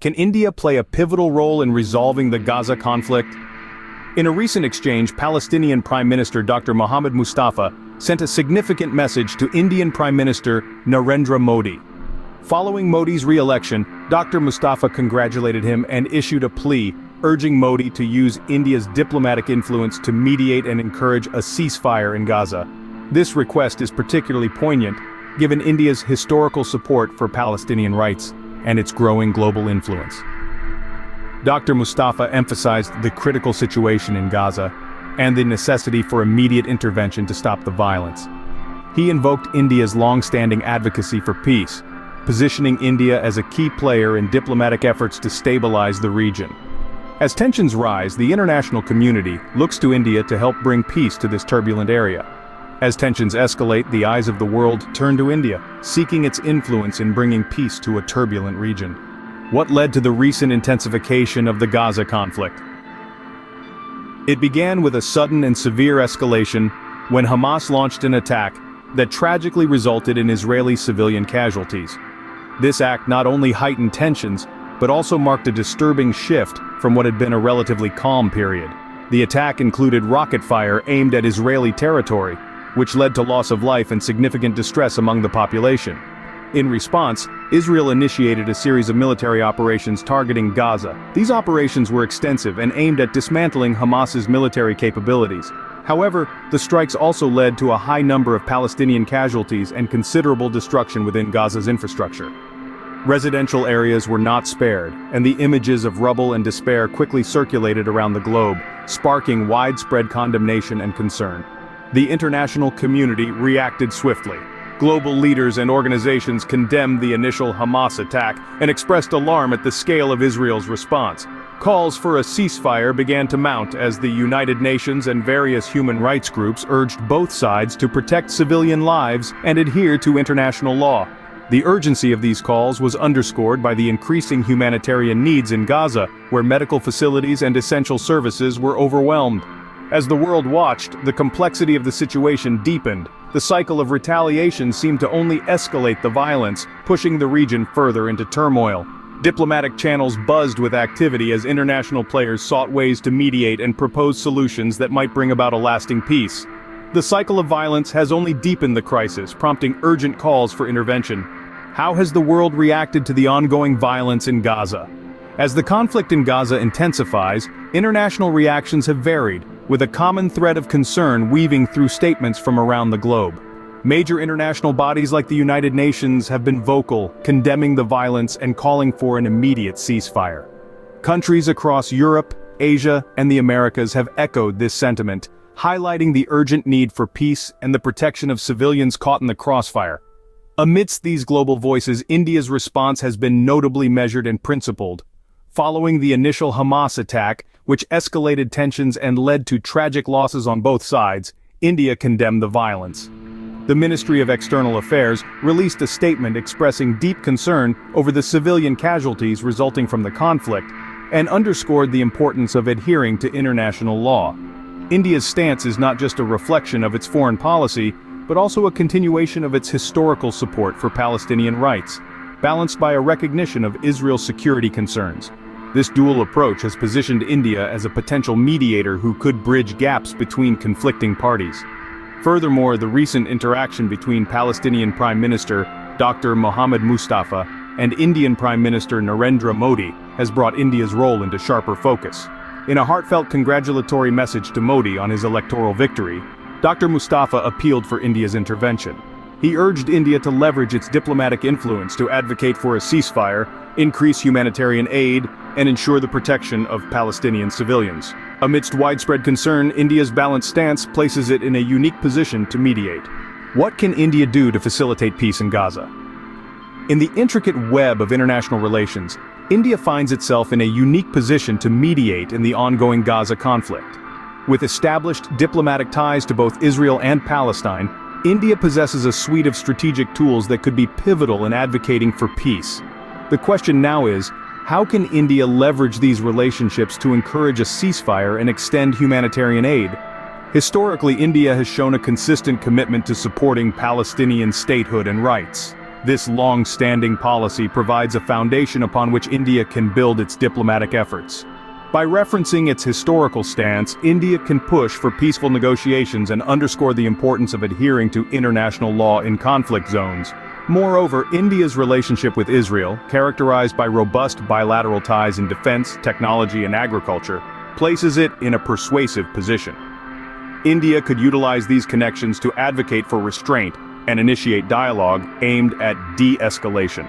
Can India play a pivotal role in resolving the Gaza conflict? In a recent exchange, Palestinian Prime Minister Dr. Mohammed Mustafa sent a significant message to Indian Prime Minister Narendra Modi. Following Modi's re-election, Dr. Mustafa congratulated him and issued a plea, urging Modi to use India's diplomatic influence to mediate and encourage a ceasefire in Gaza. This request is particularly poignant, given India's historical support for Palestinian rights and its growing global influence. Dr. Mustafa emphasized the critical situation in Gaza and the necessity for immediate intervention to stop the violence. He invoked India's long-standing advocacy for peace, positioning India as a key player in diplomatic efforts to stabilize the region. As tensions rise, the international community looks to India to help bring peace to this turbulent area. As tensions escalate, the eyes of the world turn to India, seeking its influence in bringing peace to a turbulent region. What led to the recent intensification of the Gaza conflict? It began with a sudden and severe escalation when Hamas launched an attack that tragically resulted in Israeli civilian casualties. This act not only heightened tensions, but also marked a disturbing shift from what had been a relatively calm period. The attack included rocket fire aimed at Israeli territory, which led to loss of life and significant distress among the population. In response, Israel initiated a series of military operations targeting Gaza. These operations were extensive and aimed at dismantling Hamas's military capabilities. However, the strikes also led to a high number of Palestinian casualties and considerable destruction within Gaza's infrastructure. Residential areas were not spared, and the images of rubble and despair quickly circulated around the globe, sparking widespread condemnation and concern. The international community reacted swiftly. Global leaders and organizations condemned the initial Hamas attack and expressed alarm at the scale of Israel's response. Calls for a ceasefire began to mount as the United Nations and various human rights groups urged both sides to protect civilian lives and adhere to international law. The urgency of these calls was underscored by the increasing humanitarian needs in Gaza, where medical facilities and essential services were overwhelmed. As the world watched, the complexity of the situation deepened. The cycle of retaliation seemed to only escalate the violence, pushing the region further into turmoil. Diplomatic channels buzzed with activity as international players sought ways to mediate and propose solutions that might bring about a lasting peace. The cycle of violence has only deepened the crisis, prompting urgent calls for intervention. How has the world reacted to the ongoing violence in Gaza? As the conflict in Gaza intensifies, international reactions have varied, with a common thread of concern weaving through statements from around the globe. Major international bodies like the United Nations have been vocal, condemning the violence and calling for an immediate ceasefire. Countries across Europe, Asia, and the Americas have echoed this sentiment, highlighting the urgent need for peace and the protection of civilians caught in the crossfire. Amidst these global voices, India's response has been notably measured and principled. Following the initial Hamas attack, which escalated tensions and led to tragic losses on both sides, India condemned the violence. The Ministry of External Affairs released a statement expressing deep concern over the civilian casualties resulting from the conflict, and underscored the importance of adhering to international law. India's stance is not just a reflection of its foreign policy, but also a continuation of its historical support for Palestinian rights, balanced by a recognition of Israel's security concerns. This dual approach has positioned India as a potential mediator who could bridge gaps between conflicting parties. Furthermore, the recent interaction between Palestinian Prime Minister Dr. Mohammed Mustafa and Indian Prime Minister Narendra Modi has brought India's role into sharper focus. In a heartfelt congratulatory message to Modi on his electoral victory, Dr. Mustafa appealed for India's intervention. He urged India to leverage its diplomatic influence to advocate for a ceasefire, increase humanitarian aid, and ensure the protection of Palestinian civilians. Amidst widespread concern, India's balanced stance places it in a unique position to mediate. What can India do to facilitate peace in Gaza? In the intricate web of international relations, India finds itself in a unique position to mediate in the ongoing Gaza conflict. With established diplomatic ties to both Israel and Palestine, India possesses a suite of strategic tools that could be pivotal in advocating for peace. The question now is, how can India leverage these relationships to encourage a ceasefire and extend humanitarian aid? Historically, India has shown a consistent commitment to supporting Palestinian statehood and rights. This long-standing policy provides a foundation upon which India can build its diplomatic efforts. By referencing its historical stance, India can push for peaceful negotiations and underscore the importance of adhering to international law in conflict zones. Moreover, India's relationship with Israel, characterized by robust bilateral ties in defense, technology, and agriculture, places it in a persuasive position. India could utilize these connections to advocate for restraint and initiate dialogue aimed at de-escalation.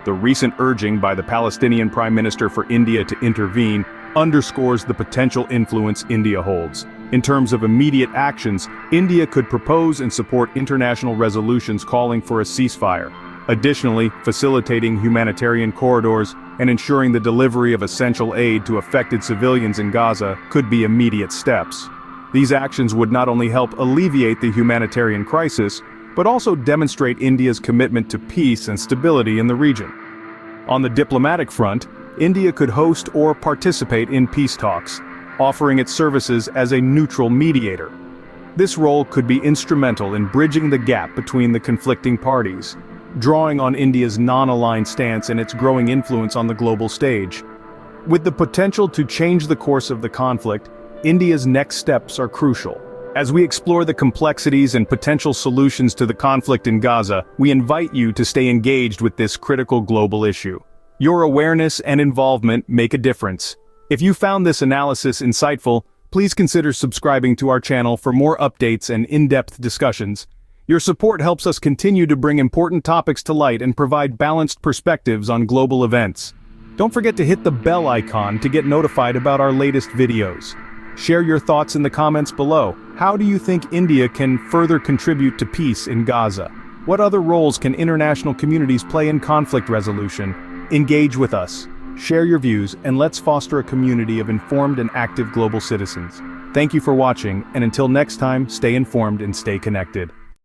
The recent urging by the Palestinian Prime Minister for India to intervene underscores the potential influence India holds. In terms of immediate actions, India could propose and support international resolutions calling for a ceasefire. Additionally, facilitating humanitarian corridors and ensuring the delivery of essential aid to affected civilians in Gaza could be immediate steps. These actions would not only help alleviate the humanitarian crisis, but also demonstrate India's commitment to peace and stability in the region. On the diplomatic front, India could host or participate in peace talks, offering its services as a neutral mediator. This role could be instrumental in bridging the gap between the conflicting parties, drawing on India's non-aligned stance and its growing influence on the global stage. With the potential to change the course of the conflict, India's next steps are crucial. As we explore the complexities and potential solutions to the conflict in Gaza, we invite you to stay engaged with this critical global issue. Your awareness and involvement make a difference. If you found this analysis insightful, please consider subscribing to our channel for more updates and in-depth discussions. Your support helps us continue to bring important topics to light and provide balanced perspectives on global events. Don't forget to hit the bell icon to get notified about our latest videos. Share your thoughts in the comments below. How do you think India can further contribute to peace in Gaza? What other roles can international communities play in conflict resolution? Engage with us. Share your views, and let's foster a community of informed and active global citizens. Thank you for watching, and until next time, stay informed and stay connected.